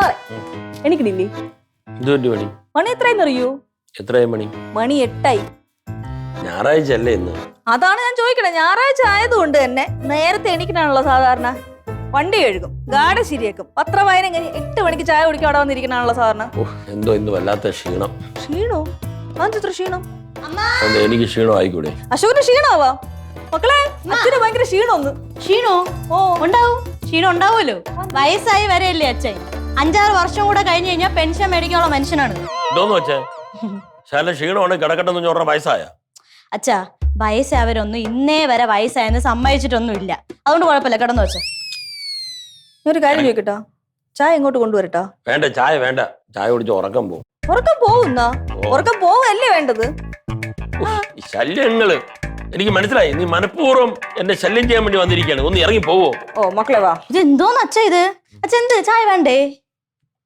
സാറേ എനിക്കിടില്ലേ മണി മണി എത്രയെന്ന് അറിയൂ? എത്രയായി മണി? മണി 8 ഞായറാഴ്ച അല്ലേ ഇന്ന്? അതാണ് ഞാൻ ചോദിക്കണേ. ഞായറാഴ്ച ആയതുകൊണ്ട് തന്നെ നേരത്തെ എണീക്കണാണല്ലോ സാധാരണ. വണ്ടി കഴുകും, ഗാഡ ശരിയാക്കും, പത്രം വായന കഴിഞ്ഞ് 8 മണിക്ക് ചായ കുടിക്കാൻ അവിടെ വന്നിരിക്കണാണല്ലോ സാധാരണ. എന്തോ ഇന്ന് വല്ലാത്ത ക്ഷീണം. ക്ഷീണോ? അതെത്ര ക്ഷീണം? എനിക്ക് ക്ഷീണം ആയിക്കൂടെ? അശോകന് ക്ഷീണമാവാ മക്കളെ. അച്ഛന് ഭയങ്കര ക്ഷീണമൊന്ന്. ക്ഷീണോ? ഓ ഉണ്ടാവും, ക്ഷീണം ഉണ്ടാവുമല്ലോ. വയസ്സായി വരെയല്ലേ അച്ഛൻ. 5-6 വർഷം കൂടെ കഴിഞ്ഞ് കഴിഞ്ഞാൽ പെൻഷൻ മേടിക്കാനുള്ള മനുഷ്യനാണ്. എന്തോന്ന് വെച്ചേ? ശാല ക്ഷീണമാണ് കിടക്കട്ടെന്ന് പറഞ്ഞ വയസ്സായ അച്ഛാ, വയസ്സായവരൊന്നും ഇന്നേ വരെ വയസ്സായെന്ന് സമ്മതിച്ചിട്ടൊന്നും ഇല്ല. അതുകൊണ്ട് കുഴപ്പമില്ല, കിടന്നു വെച്ച. ഒരു കാര്യം ചോദിക്കട്ടോ, ചായ ഇങ്ങോട്ട് കൊണ്ടുവരട്ടോ? വേണ്ട, ചായ വേണ്ട. ചായ കുടിച്ച് ഉറക്കം പോകും. ഉറക്കം പോകുന്ന? ഉറക്കം പോവല്ലേ വേണ്ടത്? ശല്യങ്ങള് എനിക്ക് മനസ്സിലായി. നീ മനഃപൂർവ്വം എന്നെ ശല്യം ചെയ്യാൻ വേണ്ടി വന്നിരിക്കുകയാണ്. ഒന്ന് ഇറങ്ങി പോവോ? ഓ മക്കളെ വാ. ഇത് എന്തോന്ന് അച്ഛ ഇത്? അച്ഛ എന്ത് ചായ വേണ്ടേ?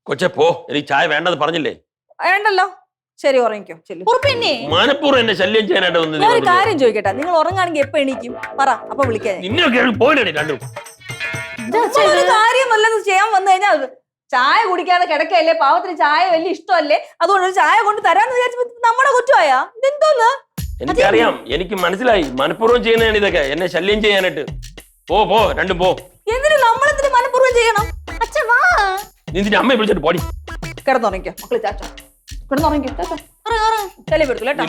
കൊച്ചെ പോ, എനിക്ക് ചായ വേണ്ടത് പറഞ്ഞില്ലേ? വേണ്ടല്ലോ. ശരി, ഉറങ്ങിക്കോ. മനഃപൂർവ്വം എന്നെ ശല്യം ചെയ്യാനായിട്ട് ഞാൻ ഒരു കാര്യം ചോദിക്കട്ടെ, നിങ്ങൾ ഉറങ്ങാണെങ്കിൽ എപ്പോ എണീക്കും പറ, അപ്പൊ വിളിക്കാൻ. നിന്നൊക്കെ പോയില്ലേ രണ്ടും? ഒരു കാര്യം വല്ലതും ചെയ്യാൻ വന്നു കഴിഞ്ഞാൽ ചായ കുടിക്കാതെ കിടക്കല്ലേ, പാവത്തിന് ചായ വലിയ ഇഷ്ടമല്ലേ, അതുകൊണ്ട് ഒരു ചായ കൊണ്ട് തരാന്ന് വിചാരിച്ചപ്പോ നമ്മുടെ കുറ്റമായാ? ഇതെന്തോന്ന്? എനിക്കറിയാം, എനിക്ക് മനസ്സിലായി. മനഃപൂർവ്വം ചെയ്യുന്നതാണ് ഇതൊക്കെ, എന്നെ ശല്യം ചെയ്യാനായിട്ട്. പോ പോ, രണ്ടും പോ. എന്തിനു നമ്മളെന്തിനു മനഃപൂർവ്വം ചെയ്യണം? അച്ഛൻ വാ. നിന്റെ അമ്മയെ വിളിച്ചിട്ട് പോടി. കിടന്നുറങ്ങിക്കോ മക്കള്. ചാച്ച കിടന്നുറങ്ങിക്കോ. ചാച്ച ചെലി പെടുത്തൂല കേട്ടോ.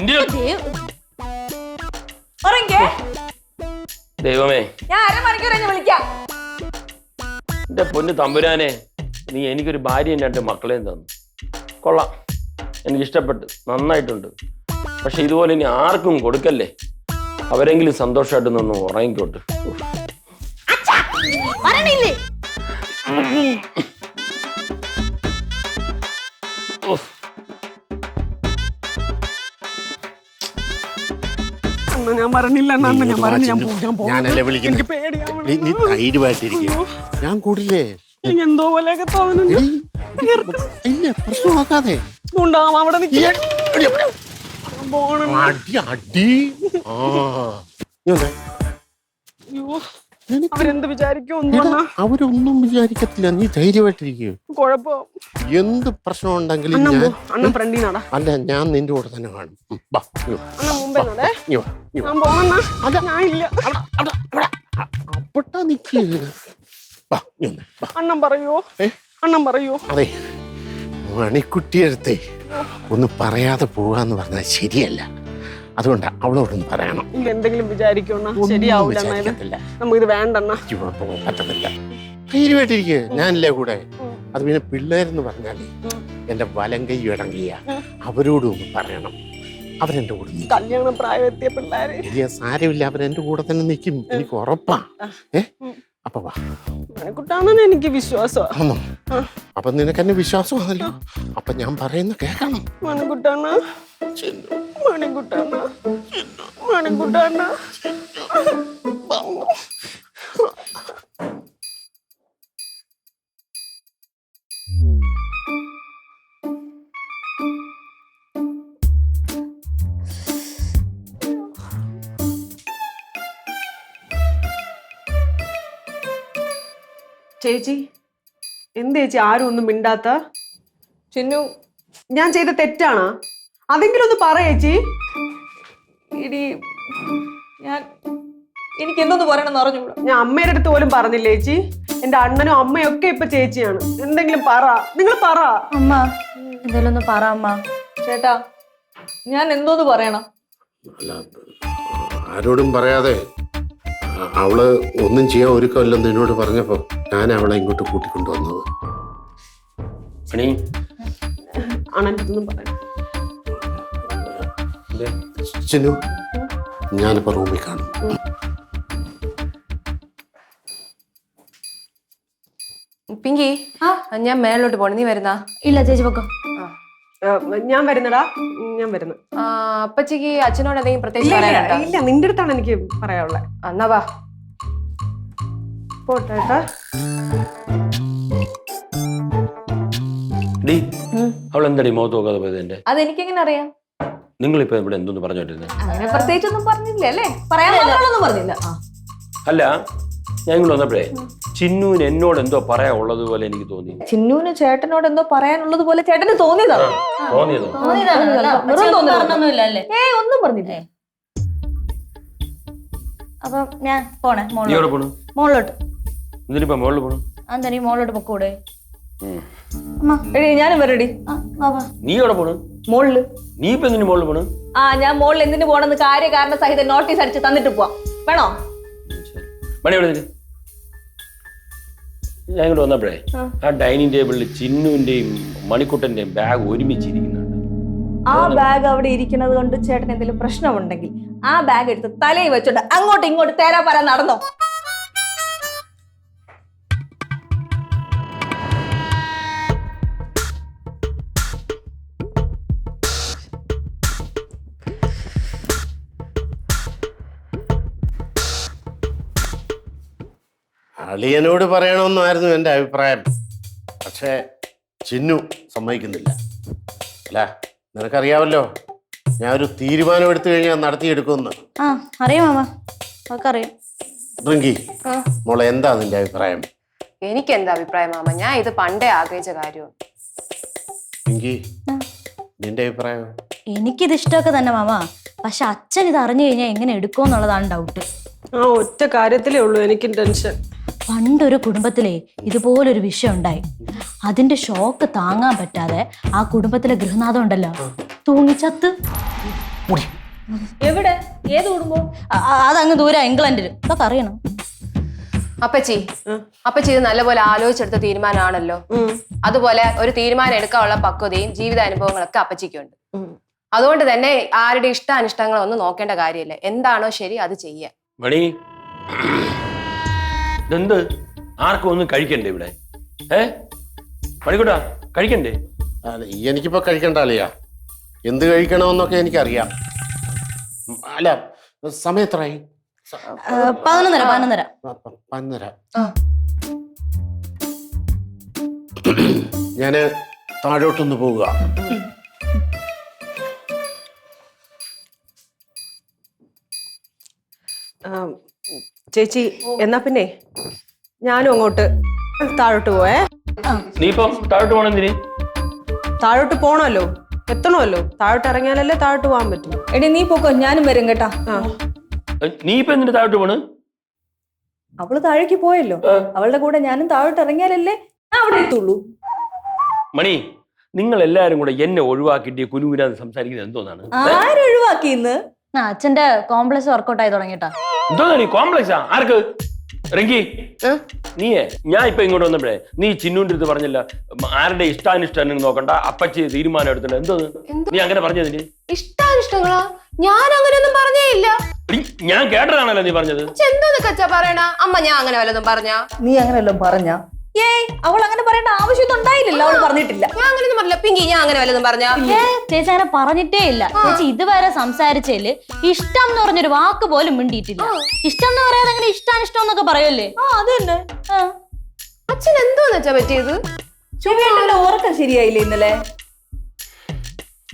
ഉറങ്ങിക്കേ. ദൈവമേ, ഞാൻ അരമണിക്കൂർ കഴിഞ്ഞ് വിളിക്കാം. എന്റെ പൊന്ന് തമ്പുരാനെ, നീ എനിക്കൊരു ഭാര്യയും 2 മക്കളെയും തന്നു. കൊള്ളാം, എനിക്കിഷ്ടപ്പെട്ടു, നന്നായിട്ടുണ്ട്. പക്ഷെ ഇതുപോലെ ഇനി ആർക്കും കൊടുക്കല്ലേ. അവരെങ്കിലും സന്തോഷമായിട്ട് നിന്ന് ഉറങ്ങിക്കോട്ട്. ഞാൻ പറഞ്ഞില്ല, ഞാനല്ലേ വിളിക്കുന്നത്. നീ ധൈര്യമായിട്ടിരിക്കും, ഞാൻ കൂടില്ലേ. എന്തോ പോലെയൊക്കെ തോന്നുന്നു. ഇല്ല, പ്രശ്നമാക്കാതെ അവിടെ അവരെന്ത് വിചാരിക്കും? അവരൊന്നും വിചാരിക്കത്തില്ല, നീ ധൈര്യമായിട്ടിരിക്കും. കുഴപ്പം എന്ത് പ്രശ്നം ഉണ്ടെങ്കിലും അണ്ണൻ ഫ്രണ്ടിനാടാ. അല്ല, ഞാൻ നിന്റെ കൂടെ തന്നെ കാണും. അപ്പട്ടാ നിക്ക്. അണ്ണൻ പറയോ? അണ്ണൻ പറയോ? അതെ, മണിക്കുട്ടിയെടുത്തേ ഒന്ന് പറയാതെ പോവാന്ന് പറഞ്ഞാൽ ശരിയല്ല. അതുകൊണ്ട് അവളോടൊന്ന് പറയണം. എന്തെങ്കിലും വിചാരിക്കണ ശരിയാവില്ല. നമുക്കിത് വേണ്ടെണ്ണ. പറ്റത്തില്ല, ധൈര്യമായിട്ടിരിക്കുക, ഞാനില്ലേ കൂടെ. അത് പിന്നെ പിള്ളേരെന്ന് പറഞ്ഞാലേ എന്റെ വലം കൈ ഇടങ്ങിയ അവരോടും ഒന്ന് പറയണം. അവരെന്റെ കൂടെ കല്യാണ പ്രായമെത്തിയ പിള്ളേര്. ശരിയാ, സാരമില്ല, അവരെന്റെ കൂടെ തന്നെ നിൽക്കും, എനിക്ക് ഉറപ്പാ. അപ്പൊ വാ. മണിക്കുട്ടാണെന്ന് എനിക്ക് വിശ്വാസമാണ്. അപ്പൊ നിനക്ക് എന്നെ വിശ്വാസമാണല്ലോ. അപ്പൊ ഞാൻ പറയുന്ന കേൾക്കണം. മണിക്കുട്ടാണ്, മണിക്കുട്ടാണ്, മണിക്കുട്ടാണ്. ചേച്ചി, എന്ത് ചേച്ചി ആരും ഒന്നും മിണ്ടാത്ത? ചിന്നു, ഞാൻ ചെയ്ത തെറ്റാണോ? അതെങ്കിലും ഒന്ന് പറ ചേച്ചി. ഇടി, എനിക്ക് എന്തോന്ന് പറയണമെന്ന് അറിഞ്ഞൂടാ. ഞാൻ അമ്മയുടെ അടുത്ത് പോലും പറഞ്ഞില്ല ചേച്ചി. എന്റെ അണ്ണനും അമ്മയും ഒക്കെ ഇപ്പൊ ചേച്ചിയാണ്. എന്തെങ്കിലും പറ, നിങ്ങൾ പറ. അമ്മ എന്തെങ്കിലും ഒന്ന് പറ അമ്മ. ചേട്ടാ, ഞാൻ എന്തോന്ന് പറയണം? ആരോടും പറയാതെ അവള് ഒന്നും ചെയ്യാൻ ഒരുക്കമല്ലെന്ന് എന്നോട് പറഞ്ഞപ്പോ ഞാൻ അവളെ ഇങ്ങോട്ട് കൂട്ടിക്കൊണ്ടുവന്നത്. അണ്ണനൊന്നും പറയാം. ചിന്നു, ഞാനിപ്പോ റൂമിൽ കാണും. പിങ്കി, ഞാൻ മേലോട്ട് പോണേ, നീ വരുന്നാ? ഇല്ല ചേച്ചി പൊക്കോ. ഞാൻ വരുന്നടാ, ഞാൻ വരുന്നു. അപ്പച്ചിക്ക് അച്ഛനോട് എന്തെങ്കിലും പ്രത്യേകിച്ച് പറയാനുണ്ടോ? ഇല്ല, നിന്റെ അടുത്താണ് എനിക്ക് പറയാനുള്ളത്. എന്നാ വാ. പോട്ടെ. അവളെന്താടി മുഖത്ത് നോക്കാതെ പോയത്? എന്റെ അതെനിക്കെങ്ങനെ അറിയാം? നിങ്ങളിപ്പോ ഇവിടെ എന്തോന്ന് പറഞ്ഞോണ്ടിരുന്നത്? അങ്ങനെ പ്രത്യേകിച്ചൊന്നും പറഞ്ഞില്ല അല്ലേ? പറയാൻ പറഞ്ഞില്ല. അല്ല, ഞാൻ ഇങ്ങോട്ട് വന്നപ്പോഴേ ചിന്നുവിന് എന്നോട് എന്തോ പറയാനുള്ളത് പോലെ എനിക്ക് തോന്നി. ചിന്നുവിന് ചേട്ടനോട് എന്തോ പറയാനുള്ളത് പോലെ ചേട്ടന് തോന്നിയതാണ്. തോന്നിയതോ? പറഞ്ഞൊന്നുമില്ല അല്ലേ? ഒന്നും പറഞ്ഞില്ലേ? അപ്പൊ ഞാൻ പോണേ നീ എവിടെ പോണു? മോളിലോട്ട്. എന്തിനിപ്പോ മോളിൽ പോണു? എന്താ നീ മോളിലോട്ട് പൊക്കൂടെ? എടി ഞാനും വരടി. നീ എവിടെ പോണു? മോളില്. നീ ഇപ്പൊ എന്തിനു മോളിൽ പോണു? ഞാൻ മോളിൽ എന്തിനു പോണെന്ന് കാരണം സഹിതം നോട്ടീസ് അടിച്ച് തന്നിട്ട് പോവാം. വേണോ? മണി എവിടെ നിൽക്ക്? ഞാൻ ഇങ്ങോട്ട് വന്നപ്പോഴേ ആ ഡൈനിങ് ടേബിളിൽ ചിന്നുവിന്റെയും മണിക്കുട്ടന്റെയും ബാഗ് ഒരുമിച്ചിരിക്കുന്നുണ്ട്. ആ ബാഗ് അവിടെ ഇരിക്കുന്നത് കൊണ്ട് ചേട്ടൻ എന്തെങ്കിലും പ്രശ്നമുണ്ടെങ്കിൽ ആ ബാഗ് എടുത്ത് തലയിൽ വെച്ചോണ്ട് അങ്ങോട്ട് ഇങ്ങോട്ട് തേരാ പറ നടന്നോ. അളിയനോട് പറയണമെന്നായിരുന്നു എൻ്റെ അഭിപ്രായം. പക്ഷേ ചിന്നു സമ്മതിക്കുന്നില്ല. അല്ല, നിനക്കറിയാമല്ലോ ഞാൻ ഒരു തീരുമാനം എടുത്തു കഴിഞ്ഞാൽ നടത്തിയെടുക്കുമെന്ന്. അറിയാം മാമ, അറിയാം. റിങ്കി, മോളെ എന്താ നിന്റെ അഭിപ്രായം? എനിക്ക് എന്താ അഭിപ്രായം മാമ, ഞാൻ ഇത് പണ്ടേ ആഗ്രഹിച്ച കാര്യമാണ്. റിങ്കി, നിന്റെ അഭിപ്രായം? എനിക്കിത് ഇഷ്ടമൊക്കെ തന്നെ മാമ. പക്ഷെ അച്ഛൻ ഇത് അറിഞ്ഞു കഴിഞ്ഞാൽ എങ്ങനെ എടുക്കുമെന്നുള്ളതാണ് ഡൗട്ട്. ആ ഒറ്റ കാര്യത്തിലേ ഉള്ളൂ എനിക്കും ടെൻഷൻ. പണ്ടൊരു കുടുംബത്തിലെ ഇതുപോലൊരു വിഷയം ഉണ്ടായി. അതിന്റെ ഷോക്ക് താങ്ങാൻ പറ്റാതെ ആ കുടുംബത്തിലെ ഗൃഹനാഥം ഉണ്ടല്ലോ തൂങ്ങിച്ചത്ത്. എവിടെ? ഏത് കുടുംബം? അതങ്ങ് ദൂരെ ഇംഗ്ലണ്ടിൽ. ഇതൊക്കെ അറിയണം. അപ്പച്ചി ഇത് നല്ലപോലെ ആലോചിച്ചെടുത്ത തീരുമാനമാണല്ലോ. അതുപോലെ ഒരു തീരുമാനം എടുക്കാനുള്ള പക്വതയും ജീവിതാനുഭവങ്ങളൊക്കെ അപ്പച്ചിക്കുണ്ട്. അതുകൊണ്ട് തന്നെ ആരുടെ ഇഷ്ടാനിഷ്ടങ്ങളൊന്നും നോക്കേണ്ട കാര്യമില്ല. എന്താണോ ശരി അത് ചെയ്യാം. മണി, ഇതെന്ത്? ആർക്കും ഒന്നും കഴിക്കണ്ടേ ഇവിടെ? മണിക്കൂട്ടാ, കഴിക്കണ്ടേ? എനിക്കിപ്പോ കഴിക്കണ്ട അളിയാ. എന്ത് കഴിക്കണമെന്നൊക്കെ എനിക്കറിയാം. അല്ല, സമയം എത്രയായി? 11:30. ഞാന് താഴോട്ടൊന്ന് പോവുക. ചേച്ചി, എന്നാ പിന്നെ ഞാനും അങ്ങോട്ട് താഴോട്ട് പോവേ. നീ ഇപ്പം താഴോട്ട് പോണെന്തിന്? താഴോട്ട് പോണല്ലോ, എത്തണമല്ലോ. താഴോട്ട് ഇറങ്ങിയാലല്ലേ താഴോട്ട് പോകാൻ പറ്റും. എടി നീ പോക്കോ, ഞാനും വരും കേട്ടാ. നീ ഇപ്പൊ എന്തിനു താഴോട്ട് പോണ്? അവള് താഴേക്ക് പോയല്ലോ, അവളുടെ കൂടെ ഞാനും താഴോട്ട് ഇറങ്ങിയാലല്ലേ ഞാൻ അവിടെ എത്തുള്ളൂ. മണി, നിങ്ങൾ എല്ലാരും കൂടെ എന്നെ ഒഴിവാക്കിട്ട് കുനുകുനാന്ന് സംസാരിക്കുന്നത് എന്തോന്നാണ്? ആരൊഴിവാക്കിന്ന്? അച്ഛന്റെ കോംപ്ലക്സ് വർക്കൗട്ട് ആയി തുടങ്ങിട്ടാ. എന്തോന്നാ നീ കോംപ്ലക്സാ? ആർക്ക്? റിങ്കി, നീയേ ഞാൻ ഇപ്പൊ ഇങ്ങോട്ട് വന്നപ്പോഴേ നീ ചിന്നുവിന്റെ അടുത്ത് പറഞ്ഞില്ല ആരുടെ ഇഷ്ടാനിഷ്ടം നോക്കണ്ട, അപ്പച്ചി തീരുമാനം എടുത്തിട്ടുണ്ട്. എന്തോന്ന് നീ അങ്ങനെ പറഞ്ഞതിന്? ഇഷ്ടാനിഷ്ടങ്ങളാ? ഞാൻ അങ്ങനെയൊന്നും പറഞ്ഞേ ഇല്ല. ഞാൻ കേട്ടതാണല്ലോ നീ പറഞ്ഞത്. എന്തോന്ന് കച്ചാ പറയണ അമ്മ? ഞാൻ അങ്ങനെ വല്ലതും പറഞ്ഞാ? നീ അങ്ങനെയല്ലോ പറഞ്ഞ? അവൾ അങ്ങനെ പറയേണ്ട ആവശ്യം ഉണ്ടായില്ലല്ലോ. അവള് പറഞ്ഞിട്ടില്ല. ഞാൻ അങ്ങനെയൊന്നും പറഞ്ഞില്ല. പിങ്കി, ഞാൻ അങ്ങനെ വല്ലതും പറഞ്ഞാ? ചേച്ചി അങ്ങനെ പറഞ്ഞിട്ടേ ഇല്ല. ചേച്ചി ഇതുവരെ സംസാരിച്ചതില് ഇഷ്ടം എന്ന് പറഞ്ഞൊരു വാക്ക് പോലും മിണ്ടിയിട്ടില്ല. ഇഷ്ടം എന്ന് പറയാതെ അങ്ങനെ ഇഷ്ടാനിഷ്ടം എന്നൊക്കെ പറയല്ലേ? അത് തന്നെ. അച്ഛൻ എന്തോന്ന് വെച്ചാ പറ്റിയത്? ഉറക്കം ശരിയായില്ലേ ഇന്നലെ?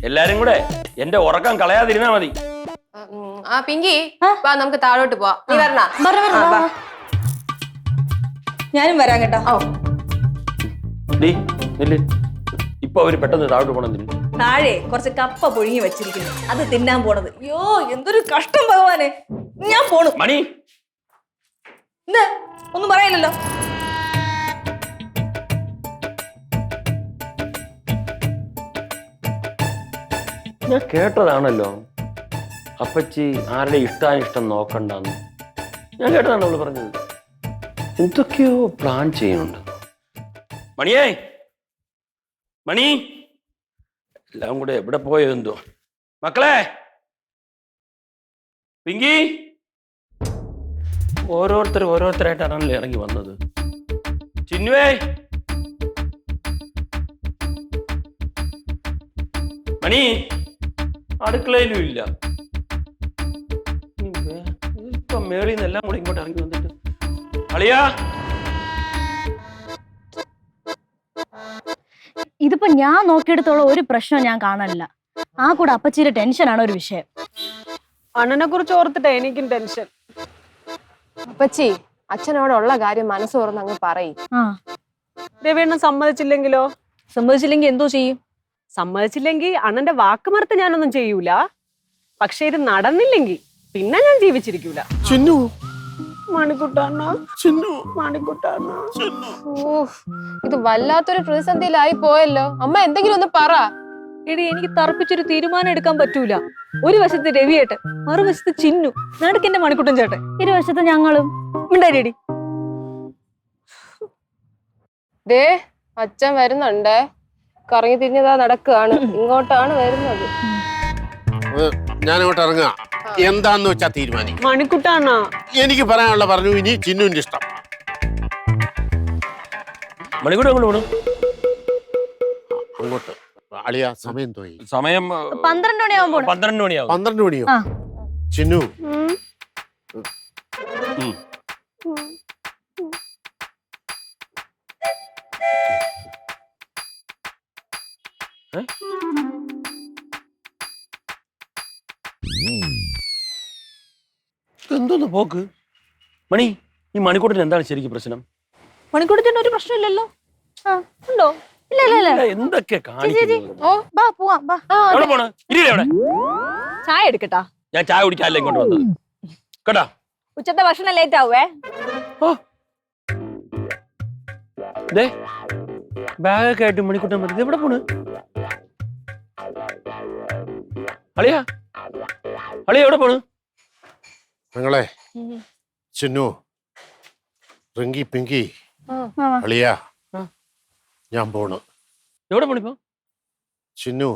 എല്ലാരും കൂടെ എന്റെ ഉറക്കം കളയാതിരുന്നാ മതി. പിങ്കി, വാ നമുക്ക് താഴോട്ട് പോവാം. നീ വരണ? ഞാനും വരാം കേട്ടോ. ഇപ്പൊ അവര് പെട്ടെന്ന് താഴോട്ട് പോണെന്തിന്? താഴെ കുറച്ച് കപ്പ പുഴുങ്ങി വെച്ചിരിക്കുന്നു, അത് തിന്നാൻ പോണത്. അയ്യോ, എന്തൊരു കഷ്ടം ഭഗവാനെ. ഞാൻ പോണു. മണി, ഒന്നും പറയാനില്ലല്ലോ. ഞാൻ കേട്ടതാണല്ലോ അപ്പച്ചി ആരുടെ ഇഷ്ടാനിഷ്ടം നോക്കണ്ടെന്ന്. ഞാൻ കേട്ടതാണ് അവള് പറഞ്ഞത്. എന്തൊക്കെയോ പ്ലാൻ ചെയ്യുന്നുണ്ട്. മണിയേ, മണി, എല്ലാം കൂടെ എവിടെ പോയോ എന്തോ. മക്കളെ, പിങ്കി, ഓരോരുത്തരായിട്ടാണല്ലോ ഇറങ്ങി വന്നത്. ചിന്നുവേ, മണി, അടുക്കളയിലും ഇല്ല. ഇപ്പൊ മേളിൽ നിന്ന് എല്ലാം കൂടെ ഇങ്ങോട്ട് ഇറങ്ങി വന്നിട്ട് അളിയാ. ഇതിപ്പോ ഞാൻ നോക്കിയെടുത്തോളം ഒരു പ്രശ്നം ഞാൻ കാണാനില്ല. ആ കൂടെ അപ്പച്ചിയുടെ ടെൻഷനാണ് ഒരു വിഷയം. അണ്ണനെ കുറിച്ച് ഓർത്തിട്ടാ എനിക്കും ടെൻഷൻ. അപ്പച്ചി, അച്ഛനോടുള്ള കാര്യം മനസ്സ് തുറന്ന് അങ്ങ് പറയും. ആ രവിയണ്ണൻ സമ്മതിച്ചില്ലെങ്കിലോ? സമ്മതിച്ചില്ലെങ്കിൽ എന്തോ ചെയ്യും? സമ്മതിച്ചില്ലെങ്കിൽ അണ്ണന്റെ വാക്ക് മറുത്ത് ഞാനൊന്നും ചെയ്യൂല. പക്ഷെ ഇത് നടന്നില്ലെങ്കിൽ പിന്നെ ഞാൻ ജീവിച്ചിരിക്കൂല. ചിന്നു മണിക്കുട്ടാണ, ചിന്നു മണിക്കുട്ടാണ. ഇത് വല്ലാത്തൊരു പ്രതിസന്ധിയിലായി പോയല്ലോ. അമ്മ എന്തെങ്കിലും ഒന്ന് പറ. എടി എനിക്ക് തറപ്പിച്ചൊരു തീരുമാനം എടുക്കാൻ പറ്റൂല. ഒരു വശത്ത് രവിയേട്ടൻ, മറുവശത്ത് ചിന്നു, നടുക്കെന്റെ മണിക്കുട്ടൻ ചേട്ടൻ, ഇരുവശത്ത് ഞങ്ങളും. ഉണ്ടായിടി. ദേ അച്ഛൻ വരുന്നുണ്ടേ. കറങ്ങി തിരിഞ്ഞതാ നടക്കുകയാണ്. ഇങ്ങോട്ടാണ് വരുന്നത്. ഞാനങ്ങോട്ട് ഇറങ്ങുക. എന്താന്ന് വെച്ചാ തീരുമാനിക്കും. മണിക്കുട്ടാണ, എനിക്ക് പറയാനുള്ള പറഞ്ഞു. ഇനി ചിന്നുവിന്റെ ഇഷ്ടം. മണിക്കൂർ അങ്ങോട്ട് പോകണം. അങ്ങോട്ട് അളിയ സമയം തോയി. സമയം 12 മണിയാവുമ്പോ 12 മണിയാവും. 12 മണിയോ? ആ. ചിന്നു എന്തോന്ന് പോക്ക്? മണി, ഈ മണിക്കൂട്ടിന് എന്താണ് ശരിക്കും പ്രശ്നം? മണിക്കുട്ടൻ ചേട്ടൻ ഒരു പ്രശ്നമില്ലല്ലോ. ഉണ്ടോ? ഇല്ല ഇല്ല ഇല്ല. എന്തൊക്കെ കാണിക്കുന്നത്? ഓ ബാ പോവാം ബാ. എവിടെ പോണ്? ഇരിക്കേ അവിടെ. ചായ എടുക്കട്ടാ? ഞാൻ ചായ കുടിക്കാനല്ല ഇങ്ങോട്ട് വന്നത് കേട്ടാ. ഉച്ചത്തെ ഭക്ഷണം ലേറ്റ് ആവേ. ബാഗൊക്കെ ആയിട്ട് മണിക്കൂട്ടൻ പറ്റി എവിടെ പോണ്? അളിയാ, അളിയ എവിടെ പോണ്? നിങ്ങളെ ചിന്നു, റിങ്കി പിങ്കി, അളിയ, ഞാൻ പോണ്. എവിടെ പോണിപ്പോ? ചിന്നു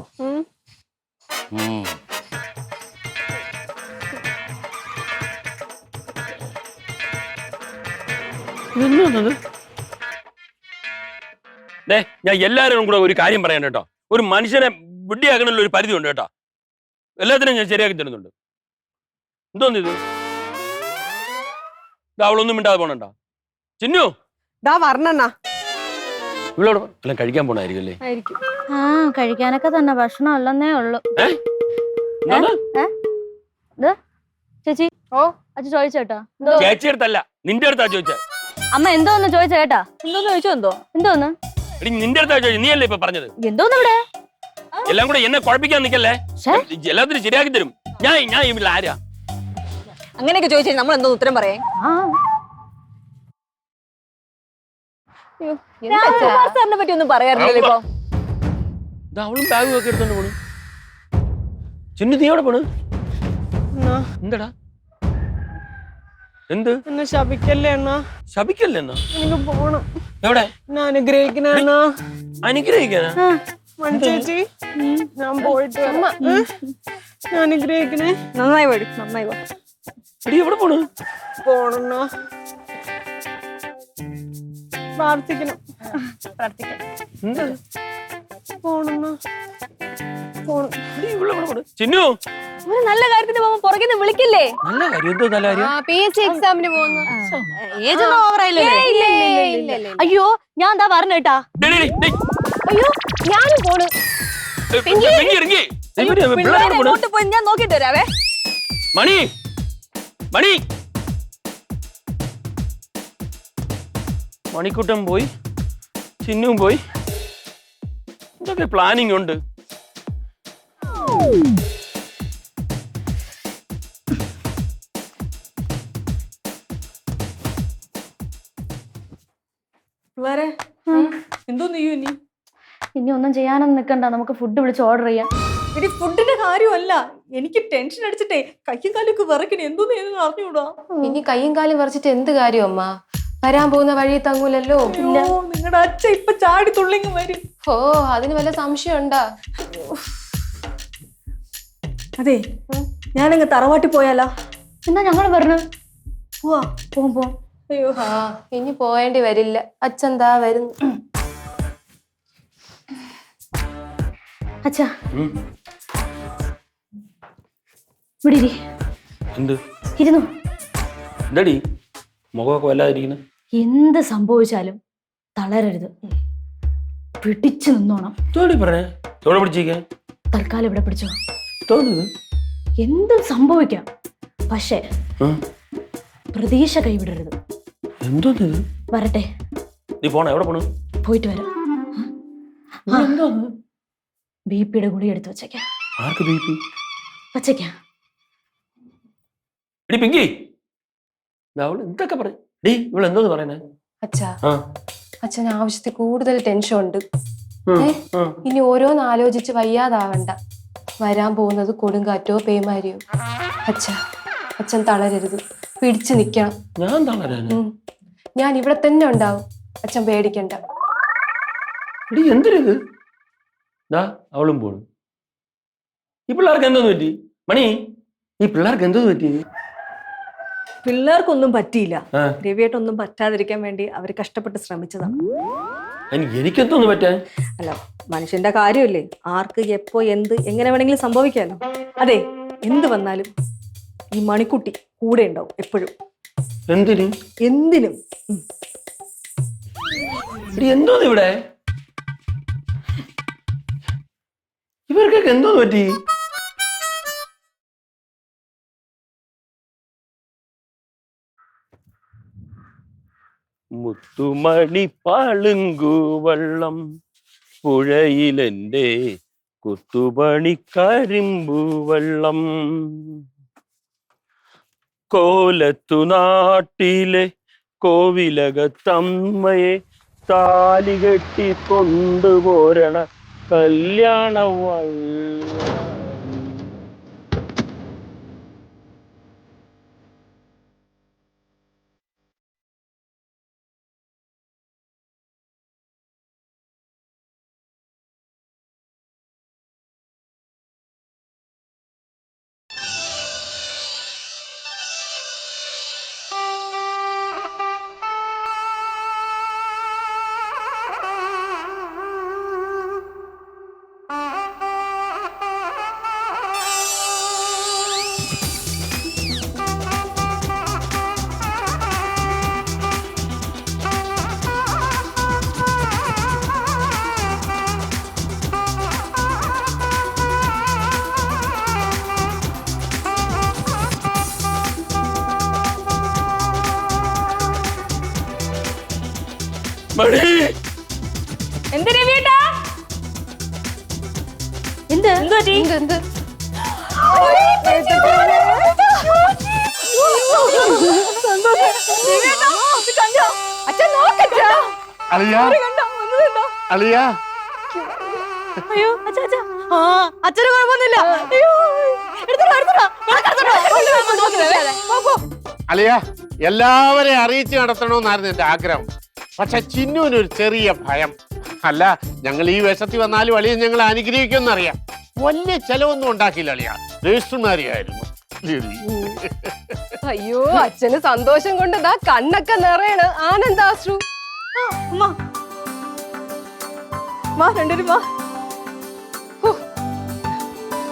ഞാൻ എല്ലാവരും കൂടെ ഒരു കാര്യം പറയാൻ കേട്ടോ. ഒരു മനുഷ്യനെ വിഡ്ഢിയാക്കണല്ലോ ഒരു പരിധി ഉണ്ട് കേട്ടോ. എല്ലാത്തിനും ഞാൻ ശരിയാക്കി തരുന്നുണ്ട്. എന്തോന്ന് ഇത്? അവളൊന്നും മിണ്ടാതെ പോണണ്ട. ചിന്നു ദാ വർണ്ണ. ഇവളോട് എല്ലാം കഴിക്കാൻ പോണായിരിക്കും അല്ലേ? ആ കഴിക്കാനൊക്കെ തന്നെ, ഭക്ഷണം അല്ലെന്നേ ഉള്ളു. ചേച്ചി ഓ അച്ഛൻ ചോദിച്ചേട്ടാ. ചേച്ചി അടുത്തല്ല, നിന്റെ അടുത്താ ചോദിച്ചേ. അമ്മ എന്തോന്ന് ചോദിച്ച കേട്ടാ? എന്തോന്ന് ചോദിച്ചോ? എന്തോ എന്തോന്ന്? എടി നിന്റെ അടുത്താ ചോദിച്ചു. നീ അല്ലേ ഇപ്പൊ പറഞ്ഞത്? എന്തോന്ന് ഇവിടെ? എല്ലാം കൂടെ എന്നെ കുഴപ്പിക്കാൻ നിക്കല്ലേ. എല്ലാത്തിനും ശരിയാക്കി തരും. ഞാൻ ഇവിടെ ആരാ? അങ്ങനെയൊക്കെ ചോദിച്ചാൽ നമ്മൾ എന്തോ ഉത്തരം പറയേ? സാറിനെ പറ്റി ഒന്നും പറയാറില്ലല്ലോ ഇപ്പൊ. അവളും ബാഗും ഒക്കെ എടുത്തോണ്ട് പോണു. ചിന്നു നീ എവിടെ പോണ്? എന്താടാ? എന്ത്? എന്നെ ശപിക്കല്ലേ അണ്ണ? ശപിക്കല്ലേ എന്നാ? എനിക്ക് പോണം. എവിടെ? എന്നെ അനുഗ്രഹിക്കണ അണ്ണ. അനുഗ്രഹിക്കാനാ? മണി ചേച്ചി, ഞാൻ പോയിട്ട് വരാം. ഞാൻ അനുഗ്രഹിക്കണേ. നന്നായി വരും, നന്നായി വാ. എടി എവിടെ പോണ്? പോണണ്ണ. പ്രാർത്ഥിക്കണം. എന്താ? പോണണ്ണ. പോണം. എടി ഇവിടെ എവിടെ പോണ്? ചിന്നു, ഒരു നല്ല കാര്യത്തിന് പോകുമ്പോ പുറകെ നിന്ന് വിളിക്കില്ലേ? നല്ല കാര്യം. എന്തോ നല്ല കാര്യം? PSC എക്സാമിന് പോകുന്നു. ഏജ് ഒന്നും ഓവറായില്ലേ? അയ്യോ ഞാൻ എന്താ പറഞ്ഞേട്ടാ? അയ്യോ ഞാനും പോണു. അങ്ങോട്ട് പോയി ഞാൻ നോക്കിട്ട് വരാവേ. മണി, മണി, മണിക്കൂട്ടം പോയി, ചിന്നും പോയി. ഇതൊക്കെ പ്ലാനിങ് ഉണ്ട്. എന്തോ നീയു ഇനി? ഇനി ഒന്നും ചെയ്യാനൊന്നും നിക്കണ്ട, നമുക്ക് ഫുഡ് വിളിച്ച് ഓർഡർ ചെയ്യാം. എടി ഫുഡിന്റെ കാര്യമല്ല, എനിക്ക് ടെൻഷൻ അടിച്ചിട്ടേ കയ്യും കാലൊക്കെ വിറക്കണേ. എന്തോന്ന് അറിഞ്ഞൂടാ. ഇനി കയ്യും കാലും വരച്ചിട്ട് എന്ത് കാര്യം അമ്മ? വരാൻ പോകുന്ന വഴി തങ്ങൂലല്ലോ. നിങ്ങളുടെ അച്ഛൻ ഇപ്പൊ ചാടി തുള്ളിങ്ങ് വരും. ഓ അതിന് വല്ല സംശയം ഉണ്ടാ? അതെ, ഞാനങ്ങ് തറവാട്ടി പോയാലോ? എന്നാ ഞങ്ങൾ പറഞ്ഞു പോവാ. പോവാം. അയ്യോ, ആ ഇനി പോയേണ്ടി വരില്ല. അച്ഛൻ ദാ വരുന്നു. അച്ഛാ ഇവിടെ ഇരി. എന്ത്? ഇരുന്നു. എന്താടി മുഖമൊക്കെ വല്ലാതിരിക്കുന്നു? എന്ത് സംഭവിച്ചാലും തളരരുത്, പിടിച്ചു നിന്നോണം. തൽക്കാലം ഇവിടെ പിടിച്ചോ. എന്തും സംഭവിക്കാം, പക്ഷേ പ്രതീക്ഷ കൈവിടരുത്. എന്തോ വരട്ടെ, നീ പോണ എവിടെ പോണു? പോയിട്ട് വരാം. ബിപിയുടെ ഗുളി എടുത്ത് വെച്ചേക്കാം. ആർക്ക് ബിപി? വച്ചേക്കാം. എടി പിങ്കി, അവള് എന്തൊക്കെ പറയും? ഡീ ഇവള് എന്തോന്ന് പറയണേ? അച്ഛാ, ആ അച്ഛന് ആവശ്യത്തിൽ കൂടുതൽ ടെൻഷൻ ഉണ്ട്. ഉം, ഏ? ഉം. ഇനി ഓരോന്ന് ആലോചിച്ച് വയ്യാതാവണ്ട. വരാൻ പോകുന്നത് കൊടുങ്കാറ്റോ പേമാരിയോ. അച്ഛൻ തളരരുത്, പിടിച്ചു നിക്കണം. ഞാൻ തളരാന്? ഞാൻ ഇവിടെ തന്നെ ഉണ്ടാവും, അച്ഛൻ പേടിക്കണ്ട. എടി എന്തിനത്? ദാ അവളും പോണു. ഈ പിള്ളേർക്ക് എന്തോന്ന് പറ്റി? മണി, ഈ പിള്ളേർക്ക് എന്തോന്ന് പറ്റി? പിള്ളേർക്കൊന്നും പറ്റിയില്ല. ആ. രവിയായിട്ടൊന്നും പറ്റാതിരിക്കാൻ വേണ്ടി അവർ കഷ്ടപ്പെട്ട് ശ്രമിച്ചതാണ്. എനിക്കെന്തോന്ന് പറ്റാൻ? അല്ല, മനുഷ്യന്റെ കാര്യമല്ലേ, ആർക്ക് എപ്പോ എന്ത് എങ്ങനെ വേണമെങ്കിലും സംഭവിക്കാലോ. അതെ, എന്ത് വന്നാലും ഈ മണിക്കുട്ടി കൂടെ ഉണ്ടാവും എപ്പോഴും. എന്തിന്? എന്തിനും. എടി എന്തോന്ന് ഇവിടെ? ഇവർക്കൊക്കെ എന്തോന്ന് പറ്റി? മുത്തുമണി പാളുങ്കു വള്ളം പുഴയിലെന്റെ കുത്തുപണി കരിമ്പു വെള്ളം. കോലത്തു നാട്ടിലെ കോവിലകത്തമ്മയെ താലി കെട്ടി കൊണ്ടുപോരണ കല്യാണ വള്ളം. മണി, എന്ത് രവിയേട്ടാ? എന്ത്? എന്ത് പറ്റി? എന്ത്? അച്ഛൻ നോക്കച്ചാ. അളിയാ, അളിയാ, അയ്യോ അച്ഛാ അച്ഛാ. ആ അച്ഛന് കുഴപ്പമൊന്നുമില്ല. അയ്യോ എടുത്തോളാം എടുത്തോളാം. അളിയാ, എല്ലാവരെയും അറിയിച്ച് നടത്തണമെന്നായിരുന്നു എന്റെ ആഗ്രഹം. പക്ഷെ ചിന്നുവിനൊരു ചെറിയ ഭയം. അല്ല, ഞങ്ങൾ ഈ വേഷത്തിൽ വന്നാലും അളിയൻ ഞങ്ങൾ അനുഗ്രഹിക്കുമെന്നറിയാം. വലിയ ചെലവൊന്നും ഉണ്ടാക്കില്ല അളിയ, രജിസ്റ്റർമാരിയായിരുന്നു. അയ്യോ, അച്ഛന് സന്തോഷം കൊണ്ട് ദാ കണ്ണൊക്കെ നിറയണ്, ആനന്ദാശ്രു. രണ്ടുപേരും വാ.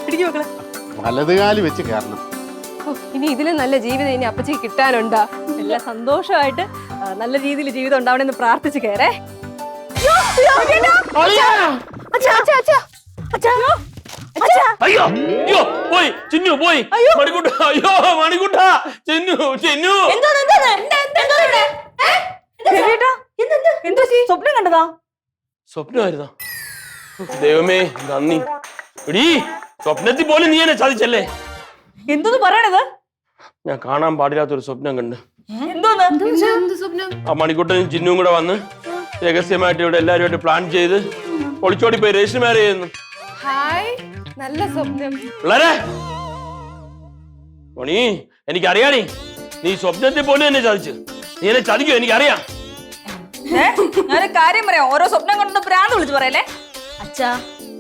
പിടിക്കു മക്കളെ. വലതുകാലി വെച്ച് കയറണം. ഇനി ഇതിലും നല്ല ജീവിതം ഇനി അപ്പച്ചിക്ക് കിട്ടാനുണ്ടാ. എല്ലാം സന്തോഷമായിട്ട് നല്ല രീതിയിൽ ജീവിതം ഉണ്ടാവണമെന്ന് പ്രാർത്ഥിച്ച് കയറേ. അയ്യോ അയ്യോ പോയി ചിന്നു, പോയി മണിക്കുട്ട. അയ്യോ മണിക്കുട്ട, ചിന്നു ചിന്നു. സ്വപ്നം കണ്ടതാ? സ്വപ്നമായിരുന്നോ? ദൈവമേ നന്ദി. എടീ, സ്വപ്നത്തിൽ പോലും നീ എന്നെ ചതിച്ചല്ലേ? എന്തോന്ന് പറയണത്? ഞാൻ കാണാൻ പാടില്ലാത്തൊരു സ്വപ്നം കണ്ട്. എന്തോന്ന്? ആ മണിക്കുട്ടനും ചിന്നും കൂടെ വന്ന് രഹസ്യമായിട്ട് ഇവിടെ എല്ലാവരുമായിട്ട് പ്ലാൻ ചെയ്ത് ഒളിച്ചോടി പോയി രജിസ്റ്റർമാരെ ചെയ്യുന്നു. ഹായ്, നല്ല സ്വപ്നം. പിള്ളേരെ, മണി എനിക്കറിയാണീ, നീ സ്വപ്നത്തിൽ പോലും എന്നെ ചതിച്ചു. നീ എന്നെ ചതിക്കോ? എനിക്കറിയാം. ഞാനൊരു കാര്യം പറയാം, ഓരോ സ്വപ്നം കൊണ്ടൊന്ന് ഭ്രാന്ത് വിളിച്ച് പറയല്ലേ. അച്ഛാ,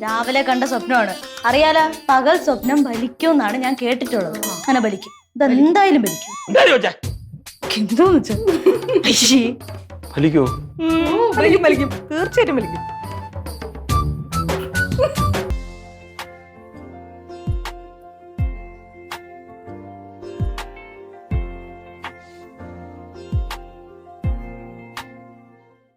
രാവിലെ കണ്ട സ്വപ്നമാണ്. അറിയാലോ, പകൽ സ്വപ്നം ഫലിക്കുമെന്നാണ് ഞാൻ കേട്ടിട്ടുള്ളത്. അങ്ങനെ ഫലിക്കും, ഇതെന്തായാലും ഫലിക്കും. എന്തോന്ന് വെച്ചാ ഫലിക്കോ? ഫലിക്കും ഫലിക്കും, തീർച്ചയായിട്ടും ഫലിക്കും.